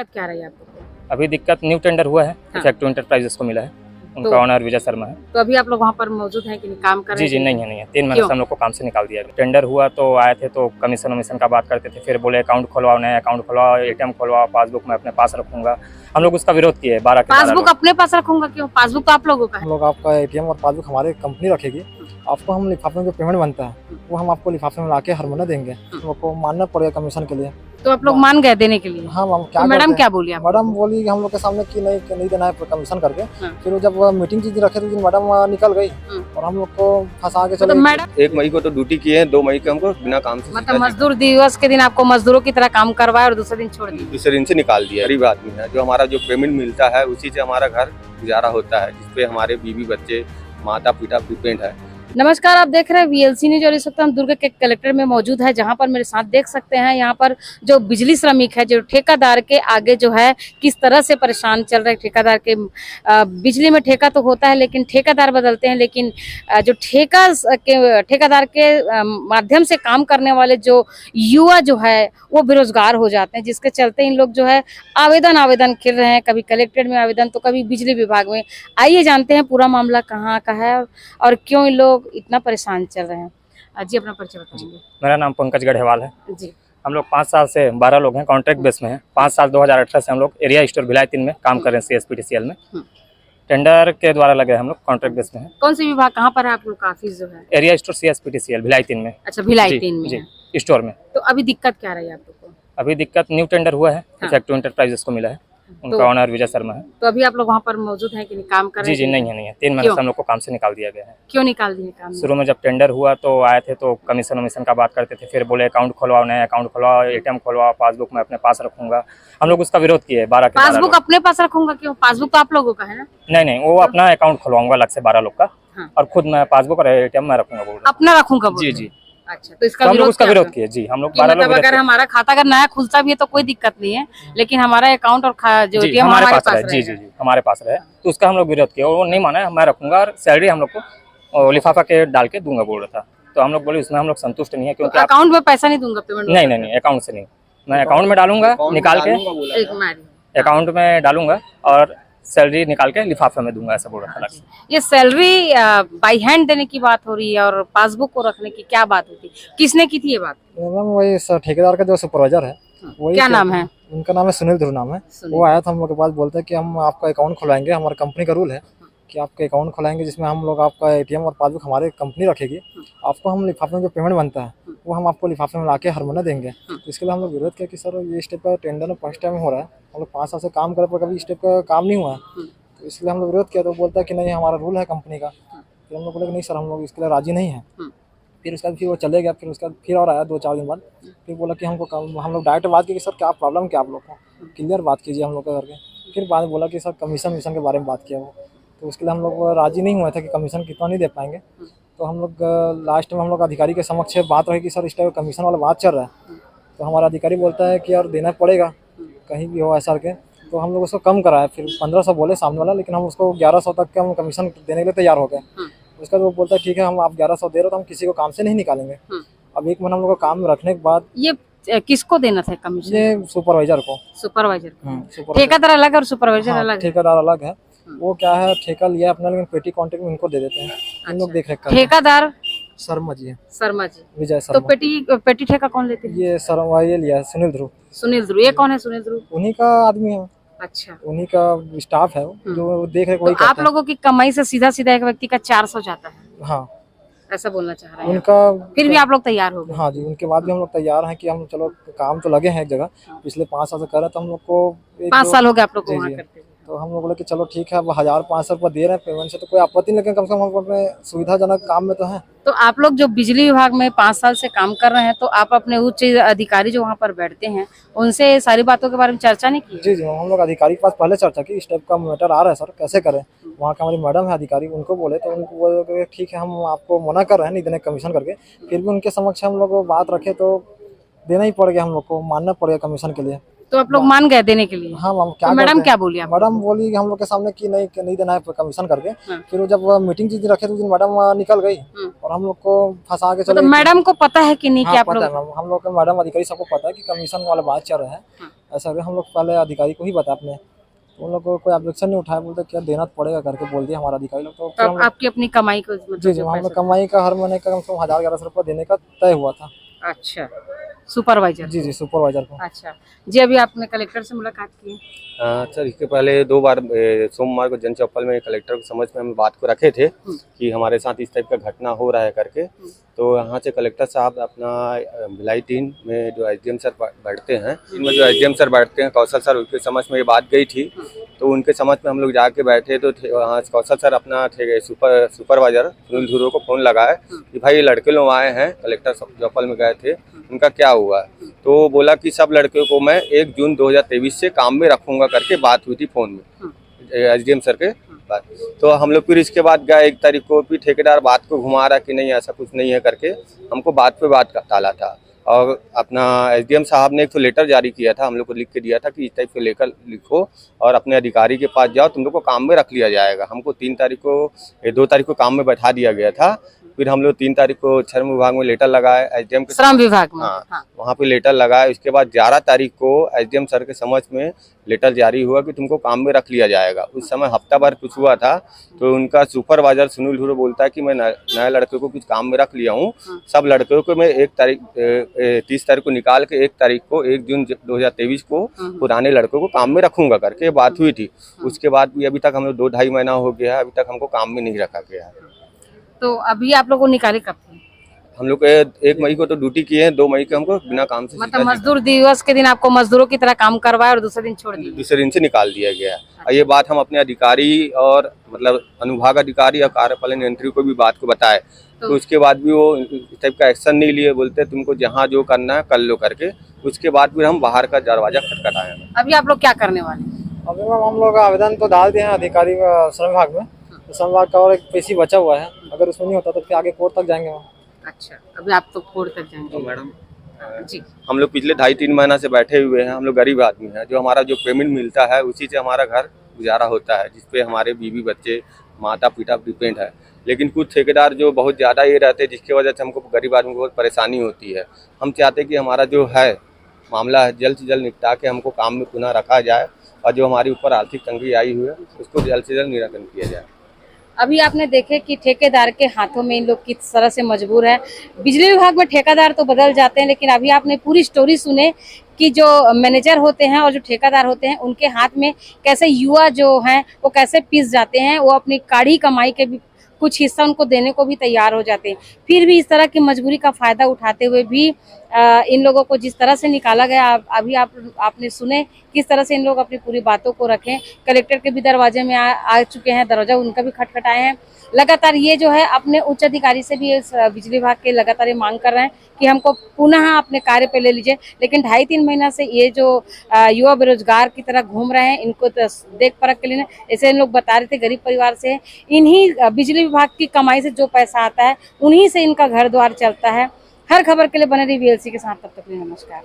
दिक्कत क्या रही आपको? अभी दिक्कत न्यू टेंडर हुआ है, हाँ। इफेक्टिव एंटरप्राइजेस को मिला है, उनका तो ऑनर विजय शर्मा है। तो अभी आप लोग वहाँ पर मौजूद हैं कि नहीं, काम कर रहे जी हैं? नहीं है 3 महीने क्यों? से हम लोग को काम से निकाल दिया गया। टेंडर हुआ तो आए थे तो कमीशन वमीशन का बात करते थे, फिर बोले अकाउंट खुलवाओ, नया अकाउंट खुलवाओ, एटीएम खुलवाओ, पासबुक मैं अपने पास रखूंगा। हम लोग उसका विरोध किए 12 के 12 पासबुक लोग। अपने पास रखूंगा क्यों? पासबुक तो आप लोगों का है। हम लोग आपका एटीएम और पासबुक हमारी कंपनी रखेगी, आपको हम लिफाफे में जो पेमेंट बनता है वो हम आपको लिफाफे में लाके हर महीने देंगे। आपको मानना पड़ेगा कमीशन के लिए। तो आप लोग मान गए देने के लिए? हाँ हम क्या तो मैडम करते क्या हैं? बोली आप? मैडम बोली हम लोग के सामने कि नहीं देना है कमीशन करके। हाँ। फिर वो जब मीटिंग जिस दिन रखे थे उस दिन मैडम निकल गई और हम लोग को फंसा के तो चले। मैडम 1 मई को तो ड्यूटी किए हैं, 2 मई को हमको बिना काम से मतलब मजदूर दिवस के दिन आपको मजदूरों की तरह काम करवाया और दूसरे दिन छोड़ दिया। दूसरे दिन से निकाल दिया। गरीब आदमी है, जो हमारा जो पेमेंट मिलता है उसी से हमारा घर गुजारा होता है, जिसपे हमारे बीवी बच्चे माता पिता डिपेंड है। नमस्कार, आप देख रहे हैं वीएलसी न्यूज और इस वक्त हम दुर्ग के कलेक्टर में मौजूद है, जहां पर मेरे साथ देख सकते हैं यहाँ पर जो बिजली श्रमिक है, जो ठेकेदार के आगे जो है किस तरह से परेशान चल रहे। ठेकेदार के बिजली में ठेका तो होता है लेकिन ठेकेदार बदलते हैं, लेकिन जो ठेकेदार के माध्यम से काम करने वाले जो युवा जो है वो बेरोजगार हो जाते हैं, जिसके चलते इन लोग जो है आवेदन कर रहे हैं, कभी कलेक्टेड में आवेदन तो कभी बिजली विभाग में। आइए जानते हैं पूरा मामला कहाँ का है और क्यों इन लोग इतना परेशान चल रहे हैं। जी अपना परिचय बताएंगे? मेरा नाम पंकज गढ़ेवाल है। जी। हम लोग 5 साल से 12 लोग हैं, कॉन्ट्रैक्ट बेस में हैं। 5 साल 2018 से हम लोग एरिया स्टोर भिलाई 3 में काम कर रहे हैं, CSPTCL में। टेंडर के द्वारा लगे हम लोग कॉन्ट्रैक्ट बेस में हैं। कौन सी विभाग, कहाँ पर है आप लोग का ऑफिस जो है? एरिया स्टोर CSPTCL भिलाई 3 में। अच्छा, भिलाई जी, 3 में जी, है। स्टोर में। तो अभी दिक्कत क्या रही है आप लोग को? अभी दिक्कत न्यू टेंडर हुआ है, हाँ। इफेक्टिव एंटरप्राइजेस को मिला है, उनका तो ऑनर विजय शर्मा है। तो अभी आप लोग वहाँ पर मौजूद हैं कि नहीं, काम कर रहे जी हैं? नहीं है 3 महीने क्यों? से हम लोग को काम से निकाल दिया गया है। क्यों निकाल दिए काम? शुरू में जब टेंडर हुआ तो आए थे तो कमीशन वमीशन का बात करते थे, फिर बोले अकाउंट खुलवाओ, नया अकाउंट खुलवाओ, एटीएम खुलवाओ, पासबुक मैं अपने पास रखूंगा। हम लोग उसका विरोध किए 12 के 12 पासबुक लोग। अपने पास रखूंगा क्यों? पासबुक तो आप लोगों का है ना? नहीं वो अपना अकाउंट खुलवाऊंगा अलग से 12 लोग का। हाँ। और खुद मैं पासबुक और एटीएम में रखूंगा बोल रहा अपना रखूंगा बोल हूं। रहे जी हैं। अच्छा, तो इसका तो हम लोग उसका क्या विरोध होगा? किए। जी हम लोग कि 12 लोग मतलब विरोध अगर किए। हमारा खाता अगर नया खुलता भी है तो कोई दिक्कत नहीं है, लेकिन हमारा अकाउंट और जो जी एटीएम हमारे पास रहे। रहेगा। जी हमारे पास रहे, तो उसका हम लोग विरोध किए और वो नहीं माना, मैं रखूंगा और सैलरी हम लोग को लिफाफा के डाल के दूंगा बोल रहा था। तो हम लोग बोले इसमें हम लोग संतुष्ट नहीं है, क्योंकि आप अकाउंट में पैसा नहीं दूंगा पेमेंट? नहीं अकाउंट से नहीं, मैं अकाउंट में डालूंगा निकाल के, अकाउंट में डालूंगा और सैलरी निकाल के लिफाफे में दूंगा, ऐसा बोल रहा था। ये सैलरी बाय हैंड देने की बात हो रही है और पासबुक को रखने की क्या बात होती? किसने की थी ये बात? मैम वही ठेकेदार का जो सुपरवाइजर है वही। क्या नाम है? उनका नाम है सुनील ध्रुव नाम है। वो आया था हम लोग के पास, बोलते हैं कि हम आपका अकाउंट खुलाएंगे, हमारे कंपनी का रूल है कि आपका अकाउंट खुलाएंगे जिसमें हम लोग आपका एटीएम और पासबुक हमारी कंपनी रखेगी, आपको हम लिफाफे में जो पेमेंट बनता है वो हम आपको लिफाफे में लाके हर महीने देंगे। तो इसके लिए हम लोग विरोध किया कि सर ये स्टेप का टेंडर में फर्स्ट टाइम हो रहा है, हम लोग 5 साल से काम कर पर कभी स्टेप का काम नहीं हुआ है, तो इसलिए हम लोग विरोध किया। तो बोलता है कि नहीं हमारा रूल है कंपनी का। फिर हम लोग बोले कि नहीं सर हम लोग इसके लिए राजी नहीं है। फिर उसके बाद फिर वो चले गया। फिर उसके बाद फिर और आया 2-4 दिन बाद, फिर बोला कि हमको हम लोग डायरेक्ट बात की कि सर क्या प्रॉब्लम क्या आप लोग को, क्लियर बात कीजिए हम लोग का करके। फिर बाद में बोला कि सर कमीशन के बारे में बात किया वो, तो उसके लिए हम लोग राजी नहीं हुए थे कि कमीशन कितना नहीं दे पाएंगे। तो हम लोग लास्ट में हम लोग अधिकारी के समक्ष बात रही कि सर इस टाइप कमीशन वाला बात चल रहा है। तो हमारा अधिकारी बोलता है कि यार देना पड़ेगा कहीं भी हो ऐसा के। तो हम लोग उसको कम कराया, फिर 1500 बोले सामने वाला, लेकिन हम उसको 1100 तक के हम कमीशन देने के लिए तैयार हो गए। उसका तो वो बोलता है ठीक है हम आप 1100 दे रहे हो तो हम किसी को काम से नहीं निकालेंगे। अब 1 महीना हम लोग को काम रखने के बाद ये किसको देना था कमीशन? ये सुपरवाइजर को। सुपरवाइजर। ठेकेदार अलग और सुपरवाइजर अलग है? ठेकेदार अलग है। वो क्या है ठेका लिया अपना, लेकिन पेटी कॉन्ट्रैक्ट में इनको दे देते हैं। हम लोग देख रहे ठेकेदार शर्मा जी है, शर्मा जी। विजय तो शर्मा। पेटी ठेका कौन लेते हैं? ये शर्मा ये लिया है सुनील ध्रुव। सुनील ध्रुव। ये कौन है सुनील ध्रुव? उन्हीं का आदमी है। अच्छा, उन्हीं का स्टाफ है जो देख रहे तो वही आप करते हैं। लोगों की कमाई से सीधा एक व्यक्ति का 400 जाता है, हाँ ऐसा बोलना चाह रहे हैं? उनका फिर भी आप लोग तैयार हो गए? हाँ जी, उनके बाद भी हम लोग तैयार हैं कि हम चलो काम तो लगे हैं एक जगह, पिछले 5 साल से कर रहे हैं, तो हम लोग को 5 साल हो गए आप लोग को जी, वहाँ जी। करते हुए। तो हम लोग बोले कि चलो ठीक है अब 1500 रुपये दे रहे हैं पेमेंट से तो कोई आपत्ति नहीं, लेकिन कम से कम हम अपने सुविधाजनक काम में तो है। तो आप लोग जो बिजली विभाग में 5 साल से काम कर रहे हैं, तो आप अपने उच्च अधिकारी जो वहाँ पर बैठते हैं उनसे सारी बातों के बारे में चर्चा नहीं की? जी हम लोग अधिकारी के पास पहले चर्चा की, इस टाइप का मैटर आ रहा है सर कैसे करें। वहाँ का हमारी मैडम है अधिकारी, उनको बोले तो उनको बोले ठीक है हम आपको मना कर रहे हैं नहीं देने कमीशन करके। फिर भी उनके समक्ष हम लोग बात रखे तो देना ही पड़ गया, हम लोग को मानना पड़ेगा कमीशन के लिए। तो आप लोग मान गए देने के लिए? हाँ हम क्या तो मैडम करते क्या हैं? बोली आप? मैडम बोली कि हम लोग के सामने कि नहीं देना है कमीशन करके। हाँ। फिर वो जब मीटिंग जिस दिन रखे थे उस दिन मैडम निकल गई और हम लोग को फंसा के तो चले। मैडम को पता है कि नहीं कि हाँ आप पता लोग? है मैम, हम लोग के मैडम अधिकारी सबको पता है कि कमीशन वाला बात चल रहा है। हाँ। ऐसा हम लोग पहले अधिकारी को ही बता अपने, तो उन लोग को कोई ऑब्जेक्शन नहीं उठाया, बोलते क्या देना तो पड़ेगा करके बोल दिया हमारा अधिकारी लोग। तो तो फिर हम लोग आपकी अपनी कमाई को मतलब जी जो हम लोग पैसे- कमाई का हर महीने का कम से कम 1000-1100 रुपये देने का तय हुआ था। अच्छा, सुपरवाइजर। जी सुपरवाइजर को। अच्छा जी, अभी आपने कलेक्टर से मुलाकात की? सर इसके पहले 2 बार सोमवार को जन चौपाल में कलेक्टर के समझ में हम बात को रखे थे कि हमारे साथ इस टाइप का घटना हो रहा है करके। तो यहाँ से कलेक्टर साहब अपना भिलाई 3 में जो एसडीएम सर बैठते हैं, इनमें जो एसडीएम सर बैठते हैं कौशल सर, उनके समझ में ये बात गई थी। तो उनके समझ में हम लोग जाके बैठे तो वहाँ कौशल सर अपना सुपरवाइजर सुनील धुरो को फ़ोन लगाए कि भाई ये लड़के लोग आए हैं, कलेक्टर चौपाल में गए थे, उनका क्या हुआ? तो बोला कि सब लड़कियों को मैं 1 जून 2023 से काम में रखूंगा करके बात हुई थी फ़ोन में एसडीएम सर के बात। तो हम लोग फिर इसके बाद गए 1 तारीख को, फिर ठेकेदार बात को घुमा रहा कि नहीं ऐसा कुछ नहीं है करके हमको बात पे बात टाला था। और अपना एसडीएम साहब ने एक तो लेटर जारी किया था, हम लोग को लिख के दिया था कि इस टाइप के लेकर लिखो और अपने अधिकारी के पास जाओ, तुम लोग को काम में रख लिया जाएगा। हमको 2 तारीख को काम में बैठा दिया गया था। फिर हम लोग 3 तारीख को श्रम विभाग में लेटर लगाए एसडीएम के, श्रम विभाग में। हाँ वहाँ पे लेटर लगाए। उसके बाद 11 तारीख को एसडीएम सर के समझ में लेटर जारी हुआ कि तुमको काम में रख लिया जाएगा। उस समय हफ्ता भर कुछ हुआ था, तो उनका सुपरवाइजर सुनील धुरो बोलता है कि मैं नए लड़के को कुछ काम में रख लिया हूँ, सब लड़कों को मैं 30 तारीख को निकाल के 1 तारीख को 1 जून 2023 को पुराने लड़कों को काम में रखूंगा करके बात हुई थी। उसके बाद भी अभी तक हम लोग 2-2.5 महीना हो गया है, अभी तक हमको काम में नहीं रखा गया है। तो अभी आप लोगों को निकाले कब थे? हम लोग 1 मई को तो ड्यूटी किए हैं, 2 मई को हमको बिना काम से मतलब मजदूर दिवस के दिन आपको मजदूरों की तरह काम करवाया और दूसरे दिन छोड़ दिया? दूसरे दिन से निकाल दिया गया है। और ये बात हम अपने अधिकारी और मतलब अनुभाग अधिकारी और कार्यपालन यंत्री को भी बात को बताए, तो उसके बाद भी वो इस टाइप का एक्शन नहीं लिए, बोलते तुमको जहाँ जो करना है कर लो करके। उसके बाद फिर हम बाहर का दरवाजा खटखटाए। अभी आप लोग क्या करने वाले? अभी मैम हम लोग आवेदन तो डाल दिए हैं अधिकारी श्रम विभाग में, तो श्रम विभाग का और एक पेशी बचा हुआ है, अगर उसमें नहीं होता तो फिर आगे कोर्ट तक जाएंगे मैम। अच्छा, अभी आप तो कोर्ट तक जाएंगे? तो मैडम जी, हम लोग पिछले 2.5-3 महीना से बैठे हुए हैं। हम लोग गरीब आदमी हैं, जो हमारा जो पेमेंट मिलता है उसी से हमारा घर गुजारा होता है, जिसपे हमारे बीवी बच्चे माता पिता डिपेंड है। लेकिन कुछ ठेकेदार जो बहुत ज़्यादा ये रहते हैं, जिसकी वजह से हमको गरीब आदमी को बहुत परेशानी होती है। हम चाहते हैं कि हमारा जो है मामला है जल्द से जल्द निपटा के हमको काम में पुनः रखा जाए, और जो हमारे ऊपर आर्थिक तंगी आई हुई है उसको जल्द से जल्द निराकरण किया जाए। अभी आपने देखे कि ठेकेदार के हाथों में इन लोग किस तरह से मजबूर है। बिजली विभाग में ठेकेदार तो बदल जाते हैं, लेकिन अभी आपने पूरी स्टोरी सुने कि जो मैनेजर होते हैं और जो ठेकेदार होते हैं उनके हाथ में कैसे युवा जो हैं वो कैसे पिस जाते हैं। वो अपनी काढ़ी कमाई के भी कुछ हिस्सा उनको देने को भी तैयार हो जाते हैं, फिर भी इस तरह की मजबूरी का फायदा उठाते हुए भी इन लोगों को जिस तरह से निकाला गया, अभी आपने सुने किस तरह से इन लोग अपनी पूरी बातों को रखें। कलेक्टर के भी दरवाजे में आ चुके हैं, दरवाजा उनका भी खटखटाए हैं। लगातार ये जो है अपने उच्च अधिकारी से भी बिजली विभाग के लगातार ये मांग कर रहे हैं कि हमको पुनः अपने कार्य पे ले लीजिए। लेकिन 2.5-3 महीना से ये जो युवा बेरोजगार की तरह घूम रहे हैं, इनको तो देख परख के लिए, ऐसे इन लोग बता रहे थे गरीब परिवार से, इन्हीं बिजली विभाग की कमाई से जो पैसा आता है उन्हीं से इनका घर द्वार चलता है। हर खबर के लिए बने रही VLC के साथ, तब तक नमस्कार।